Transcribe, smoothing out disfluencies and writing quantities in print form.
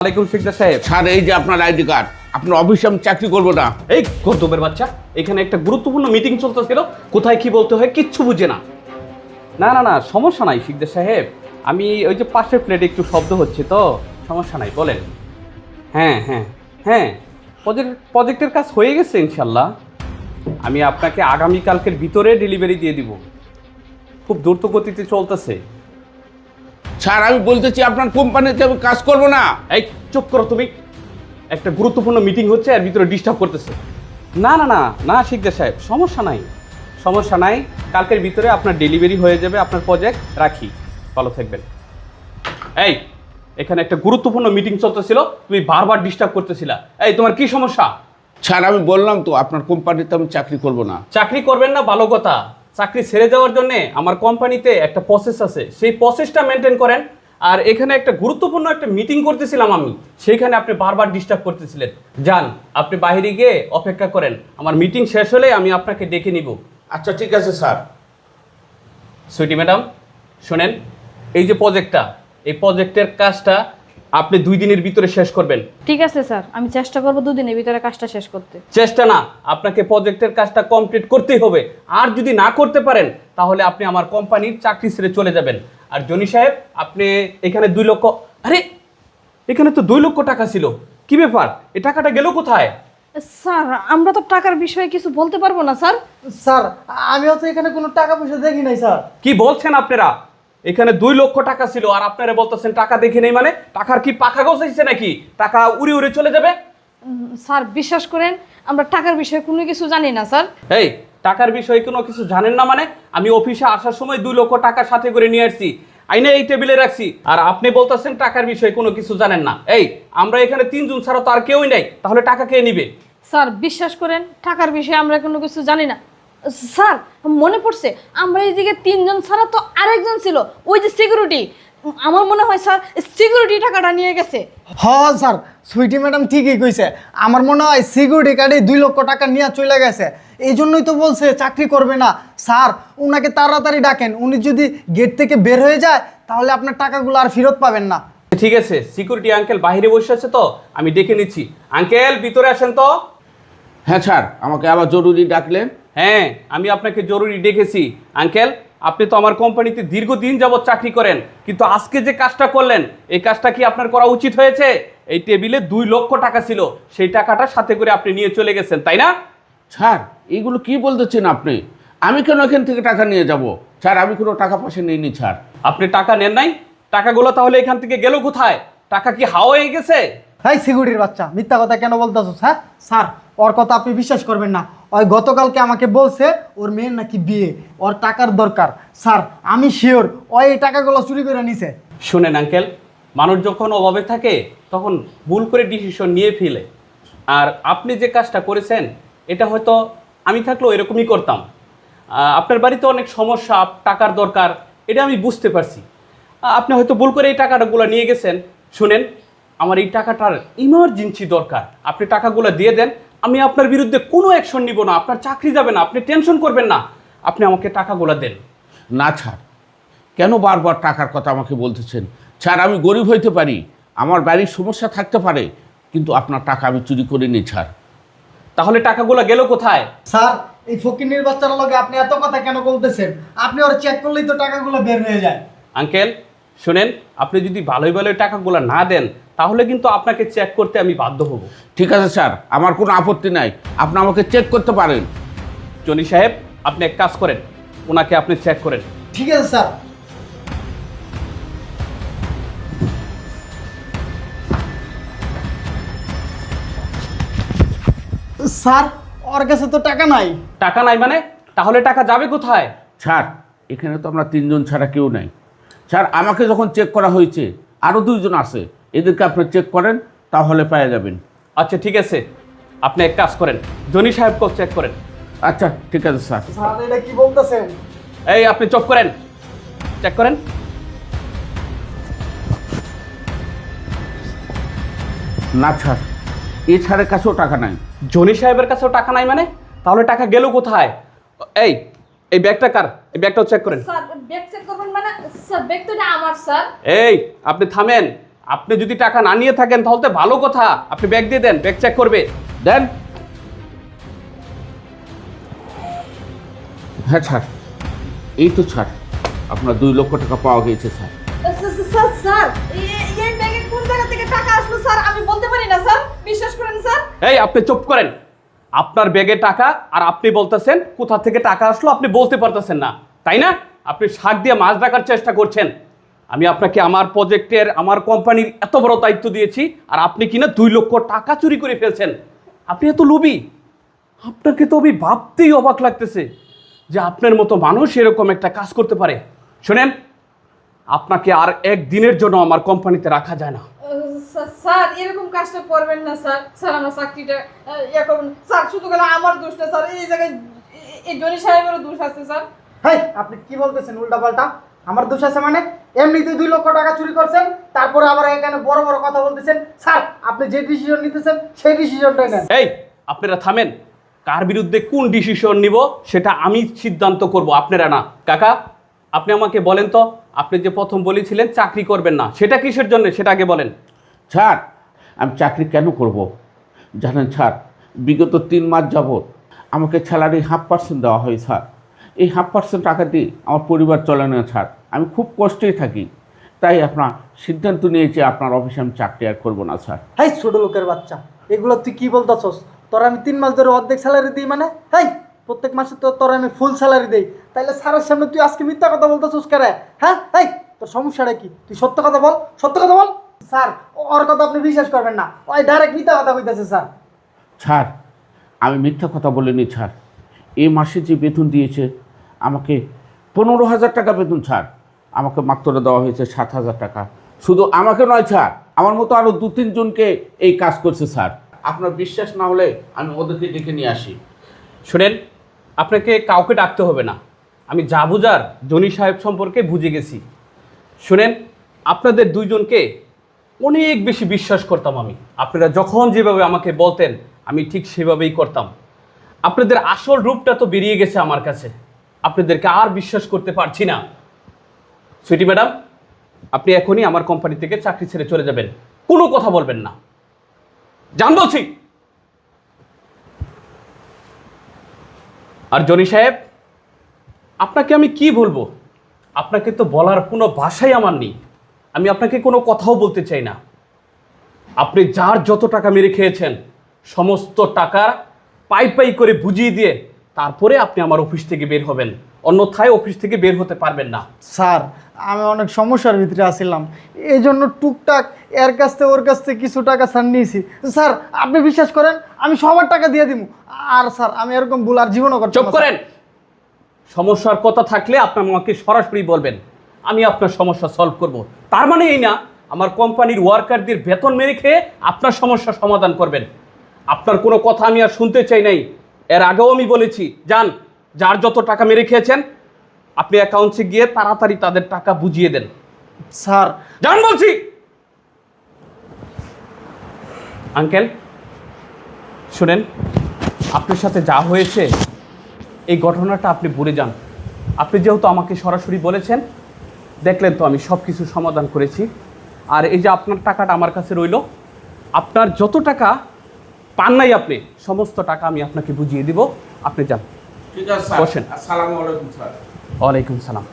ওয়ালাইকুম শিকদার সাহেব। স্যার এই যে আপনার আইডি কার্ড, আপনার অফিসে আমি চাকরি করবো না। এই গর্দবের বাচ্চা, এখানে একটা গুরুত্বপূর্ণ মিটিং চলতেছিল, কোথায় কি বলতে হয় কিচ্ছু বুঝে না। না না না সমস্যা নাই শিকদার সাহেব, আমি ওই যে পাশের প্লেটে একটু শব্দ হচ্ছে তো, সমস্যা নাই বলেন। হ্যাঁ হ্যাঁ হ্যাঁ, প্রজেক্টের কাজ হয়ে গেছে ইনশাল্লাহ। আমি আপনাকে আগামীকালকের ভিতরে ডেলিভারি দিয়ে দিব, খুব দ্রুত গতিতে চলতেছে। স্যার আমি বলতেছি আপনার কোম্পানিতে আমি কাজ করবো না। এই চুপ করো তুমি, একটা গুরুত্বপূর্ণ মিটিং হচ্ছে আর ভিতরে ডিস্টার্ব করতেছে। না না না না শিকদার সাহেব, সমস্যা নাই সমস্যা নাই, কালকের ভিতরে আপনার ডেলিভারি হয়ে যাবে, আপনার প্রজেক্ট রাখি, ভালো থাকবেন। এই এখানে একটা গুরুত্বপূর্ণ মিটিং চলতেছিল, তুমি বারবার ডিস্টার্ব করতেছিলা। এই তোমার কি সমস্যা? স্যার আমি বললাম তো আপনার কোম্পানিতে আমি চাকরি করবো না। চাকরি করবেন না ভালো কথা, চাকরি ছেড়ে যাওয়ার জন্য আমার কোম্পানিতে একটা প্রসেস আছে, সেই প্রসেসটা মেনটেন করেন। আর এখানে একটা গুরুত্বপূর্ণ একটা মিটিং করতেছিলাম আমি, সেইখানে আপনি বারবার ডিস্টার্ব করতেছিলেন। যান আপনি বাইরে গিয়ে অপেক্ষা করেন, আমার মিটিং শেষ হলে আমি আপনাকে ডেকে নিব। আচ্ছা ঠিক আছে স্যার। সুইটি ম্যাডাম শোনেন, এই যে প্রজেক্টটা, এই প্রজেক্টের কাজটা আপনি 2 দিনের ভিতরে শেষ করবেন। ঠিক আছে স্যার, আমি চেষ্টা করব 2 দিনের ভিতরে কাজটা শেষ করতে। চেষ্টা না, আপনাকে প্রজেক্টের কাজটা কমপ্লিট করতেই হবে। আর যদি না করতে পারেন তাহলে আপনি আমার কোম্পানির চাকরি ছেড়ে চলে যাবেন। আর জনি সাহেব আপনি এখানে 2 লক্ষ, আরে এখানে তো 2 লক্ষ টাকা ছিল, কি ব্যাপার, এই টাকাটা গেল কোথায়? স্যার আমরা তো টাকার বিষয়ে কিছু বলতে পারবো না স্যার। স্যার আমিও তো এখানে কোনো টাকা পয়সা দেখি নাই স্যার। কি বলছেন আপনারা? এখানে 2 লক্ষ টাকা ছিল আর আপনারা বলতেছেন টাকা দেখে নেই, মানে টাকার কি পাখা গজাইছে নাকি, টাকা উড়ে উড়ে চলে যাবে? স্যার বিশ্বাস করেন, আমরা টাকার বিষয়ে কোনো কিছু জানি না স্যার। এই টাকার বিষয়ে কোনো কিছু জানেন না মানে? আমি অফিসে আসার সময় 2 লক্ষ টাকা সাথে করে নিয়ে আসছি, আইনে এই টেবিলে রাখছি, আর আপনি বলতেছেন টাকার বিষয়ে কোনো কিছু জানেন না। এই আমরা এখানে 3 জন ছাড়া তো আর কেউই নাই, তাহলে টাকা কে নিবে? স্যার বিশ্বাস করেন, টাকার বিষয়ে আমরা কোনো কিছু জানি না। স্যার মনে পড়ছে, আমরা এইদিকে 3 জন ছাড়া তো আরেকজন ছিল, ওই যে সিকিউরিটি। আমার মনে হয় স্যার সিকিউরিটি টাকাটা নিয়ে গেছে। স্যার সুইটি ম্যাডাম ঠিকই কইছে, আমার মনে হয় সিকিউরিটি গার্ডে 2 লক্ষ টাকা নিয়ে চলে গেছে, এই জন্যই তো বলছে চাকরি করবে না। স্যার ওনাকে তাড়াতাড়ি ডাকেন, উনি যদি গেট থেকে বের হয়ে যায় তাহলে আপনার টাকাগুলো আর ফেরত পাবেন না। ঠিক আছে, সিকিউরিটি আঙ্কেল বাইরে বসে আছে তো আমি ডেকে নিচ্ছি। আঙ্কেল ভিতরে আসেন তো। হ্যাঁ স্যার, আমাকে আবার জরুরি ডাকলেন? হ্যাঁ আমি আপনাকে জরুরি ডেকেছি। আঙ্কেল আপনি তো আমার কোম্পানিতে দীর্ঘদিন যাবৎ চাকরি করেন, কিন্তু আজকে যে কাজটা করলেন এই কাজটা কি আপনার করা উচিত হয়েছে? এই টেবিলে 2 লক্ষ টাকা ছিল, সেই টাকাটা সাথে করে আপনি নিয়ে চলে গেছেন, তাই না? স্যার এইগুলো কি বলতেছেন আপনি? আমি কেন এখান থেকে টাকা নিয়ে যাব? স্যার আমি কোনো টাকা পয়সা নিইনি স্যার। আপনি টাকা নেন নাই? টাকাগুলো তাহলে এখান থেকে গেল কোথায়? টাকা কি হাওয়া হয়ে গেছে? হাই সিকিউরিটির বাচ্চা, মিথ্যা কথা কেন বলতেছো? হ্যাঁ স্যার ওর কথা আপনি বিশ্বাস করবেন না, ওই গতকালকে আমাকে বলছে ওর মেয়ের নাকি বিয়ে, ওর টাকার দরকার। স্যার আমি শিওর ওই এই টাকাগুলো চুরি করে নিছে। শুনেন আঙ্কেল, মানুষ যখন অভাবে থাকে তখন ভুল করে ডিসিশন নিয়ে ফেলে, আর আপনি যে কাজটা করেছেন এটা হয়তো আমি থাকলেও এরকমই করতাম। আপনার বাড়িতে অনেক সমস্যা, টাকার দরকার, এটা আমি বুঝতে পারছি। আপনি হয়তো ভুল করে এই টাকাগুলো নিয়ে গেছেন। শুনেন, আমার এই টাকাটার ইমার্জেন্সি দরকার, আপনি টাকাগুলো দিয়ে দেন, আমি আপনার বিরুদ্ধে কোনো অ্যাকশন নিব না, আপনার চাকরি যাবে না, আপনি টেনশন করবেন না, আপনি আমাকে টাকাগুলো দেন। না স্যার, কেন বারবার টাকার কথা আমাকে বলতেছেন? স্যার আমি গরিব হইতে পারি, আমার বাড়ির সমস্যা থাকতে পারে, কিন্তু আপনার টাকা আমি চুরি করিনি স্যার। তাহলে টাকাগুলো গেল কোথায়? স্যার এই ফকিন্নির বাচ্চার লগে আপনি এত কথা কেন বলতেছেন? আপনি ওর চেক করলেই তো টাকাগুলো বের হয়ে যায়। আঙ্কেল শুনেন, আপনি যদি ভালোই ভালোই টাকাগুলো না দেন তাহলে কিন্তু আপনাকে চেক করতে আমি বাধ্য হব। ঠিক আছে স্যার, আমার কোনো আপত্তি নাই, আপনি আমাকে চেক করতে পারেন। জনি সাহেব আপনি এক কাজ করেন, ওনাকে আপনি চেক করেন। ঠিক আছে স্যার। স্যার ওর কাছে তো টাকা নাই। টাকা নাই মানে? তাহলে টাকা যাবে কোথায়? স্যার এখানে তো আমরা 3 জন ছাড়া কেউ নাই। স্যার আমাকে যখন চেক করা হয়েছে আরও 2 জন আছে, এদেরকে আপনি চেক করেন, তাহলে পেয়ে যাবেন। আচ্ছা ঠিক আছে, আপনি এক কাজ করেন, জনি সাহেবকেও চেক করেন। আচ্ছা ঠিক আছে স্যার। স্যার এটা কি বলতেছেন? এই আপনি চুপ করেন, চেক করেন। না স্যার, এ ছাড়ের কাছেও টাকা নাই। জনি সাহেবের কাছেও টাকা নাই মানে? তাহলে টাকা গেল কোথায়? এই এই ব্যাগটা কার? এই ব্যাগটাও চেক করেন। স্যার ব্যাগ চেক করবেন মানে? স্যার ব্যাগ তো এটা আমার স্যার। এই আপনি থামেন, আপনি যদি টাকা না নিয়ে থাকেন তাহলে তো ভালো কথা, আপনি ব্যাগ দিয়ে দেন, ব্যাগ চেক করবে। দেন। হ্যাঁ স্যার, এই তো স্যার আপনার 2 লক্ষ টাকা পাওয়া গিয়েছে স্যার। স্যার স্যার এই ব্যাগে কোন জায়গা থেকে টাকা আসলো স্যার আমি বলতে পারি না স্যার, বিশ্বাস করেন স্যার। এই আপনি চুপ করেন। আপনার ব্যাগে টাকা আর আপনি বলতেছেন কোথা থেকে টাকা আসলো আপনি বলতে পারতেছেন না, তাই না? আপনি শাক দিয়ে মাছ রাখার চেষ্টা করছেন। আমি আপনাকে আমার প্রজেক্টের আমার কোম্পানির এত বড় দায়িত্ব দিয়েছি আর আপনি কিনা 2 লক্ষ টাকা চুরি করে ফেলছেন। আপনি এত লোভী, আপনাকে তো আমি ভাবতেই অবাক লাগতেছে যে আপনার মতো মানুষ এরকম একটা কাজ করতে পারে। শোনেন, আপনাকে আর একদিনের জন্য আমার কোম্পানিতে রাখা যায় না। স্যার এরকম কাজটা করবেন না স্যার। স্যার আমার চাকরিটা ইয়ে করবেন স্যার, শুধু গেলে আমার দোষ না স্যার, এই জায়গায় এই জনি সাহেবেরও দোষ আছে স্যার। হেই, আপনি কি বলতেছেন উল্টাপাল্টা? আমার দোষ আছে মানে? এমনিতে 2 লক্ষ টাকা চুরি করছেন, তারপরে আবার এখানে বড় বড় কথা বলতেছেন। স্যার, আপনি যে ডিসিশন নিতেছেন সেই ডিসিশনটাই নেন। এই আপনারা থামেন। কার বিরুদ্ধে কোন ডিসিশন নিব সেটা আমি সিদ্ধান্ত করব, আপনারা না। কাকা, আপনি আমাকে বলেন তো, আপনি যে প্রথম বলেছিলেন চাকরি করবেন না, সেটা কিসের জন্য সেটা আগে বলেন। স্যার, আমি চাকরি কেন করব জানেন স্যার? বিগত 3 মাস যাবৎ আমাকে স্যালারি 0.5% দেওয়া হয় স্যার। এই 0.5% টাকা দিয়ে আমার পরিবার চলে না স্যার। আমি খুব কষ্টেই থাকি, তাই আপনার সিদ্ধান্ত নিয়েছি আপনার অফিসে আমি চাকরি আর করবো না স্যার। হেই ছোট লোকের বাচ্চা, এগুলো তুই কি বলতেছস? তোর আমি 3 মাস ধরে অর্ধেক স্যালারি দিই মানে? হেই, প্রত্যেক মাসে তো তোর আমি ফুল স্যালারি দেই, তাইলে স্যারের সামনে তুই আজকে মিথ্যা কথা বলতেছস কেন? হ্যাঁ, হেই তোর সমস্যাটা কি? তুই সত্য কথা বল, সত্য কথা বল। স্যার, ওর কথা আপনি বিশ্বাস করবেন না, ওই ডাইরেক্ট মিথ্যা কথা কইতাছে স্যার। স্যার, আমি মিথ্যা কথা বলিনি স্যার। এই মাসে যে বেতন দিয়েছে আমাকে 15,000 টাকা বেতন স্যার, আমাকে মাত্র দেওয়া হয়েছে 7,000 টাকা। শুধু আমাকে নয় স্যার, আমার মতো আরও 2-3 জনকে এই কাজ করছে স্যার। আপনার বিশ্বাস না হলে আমি ওদেরকে ডেকে নিয়ে আসি। শুনেন, আপনাকে কাউকে ডাকতে হবে না, আমি যা বুঝার জনি সাহেব সম্পর্কে বুঝে গেছি। শুনেন, আপনাদের 2 জনকে অনেক বেশি বিশ্বাস করতাম আমি। আপনারা যখন যেভাবে আমাকে বলতেন আমি ঠিক সেভাবেই করতাম। আপনাদের আসল রূপটা তো বেরিয়ে গেছে আমার কাছে, আপনাদেরকে আর বিশ্বাস করতে পারছি না। সুইটি ম্যাডাম, আপনি এখনই আমার কোম্পানি থেকে চাকরি ছেড়ে চলে যাবেন, কোনো কথা বলবেন না। জান বলছি। আর জনি সাহেব, আপনাকে আমি কি বলবো? আপনাকে তো বলার কোনো ভাষাই আমার নেই। আমি আপনাকে কোনো কথাও বলতে চাই না। আপনি যার যত টাকা মেরে খেয়েছেন সমস্ত টাকা পাই পাই করে বুঝিয়ে দিয়ে তারপরে আপনি আমার অফিস থেকে বের হবেন, অন্যথায় অফিস থেকে বের হতে পারবেন না। স্যার, আমি অনেক সমস্যার ভিতরে আসছিলাম, এই জন্য টুকটাক এর কাছ থেকে ওর কাছ থেকে কিছু টাকা স্যার নিয়েছি। স্যার, আপনি বিশ্বাস করেন আমি সবার টাকা দিয়ে দিব। আর স্যার, আমি এরকম ভুল আর জীবনও করতে চুপ করেন। সমস্যার কথা থাকলে আপনি আমাকে সরাসরি বলবেন, আমি আপনার সমস্যা সলভ করব। তার মানে এই না আমার কোম্পানির ওয়ার্কারদের বেতন মেরে খেয়ে আপনার সমস্যা সমাধান করবেন। আপনার কোনো কথা আমি আর শুনতে চাই নাই। এর আগেও আমি বলেছি, যান, যার যত টাকা মেরে খেয়েছেন আপনি অ্যাকাউন্টসে গিয়ে তাড়াতাড়ি তাদের টাকা বুঝিয়ে দেন। স্যার, যান বলছি। আঙ্কেল শুনেন, আপনার সাথে যা হয়েছে এই ঘটনাটা আপনি ভুলে যান। আপনি যেহেতু আমাকে সরাসরি বলেছেন, দেখলেন তো আমি সব কিছু সমাধান করেছি। আর এই যে আপনার টাকাটা আমার কাছে রইল, আপনার যত টাকা পান নাই আপনি সমস্ত টাকা আমি আপনাকে বুঝিয়ে দিব। আপনি যান, ঠিক আছে বসেন। আসসালামু আলাইকুম স্যার। ওয়ালাইকুম সালাম।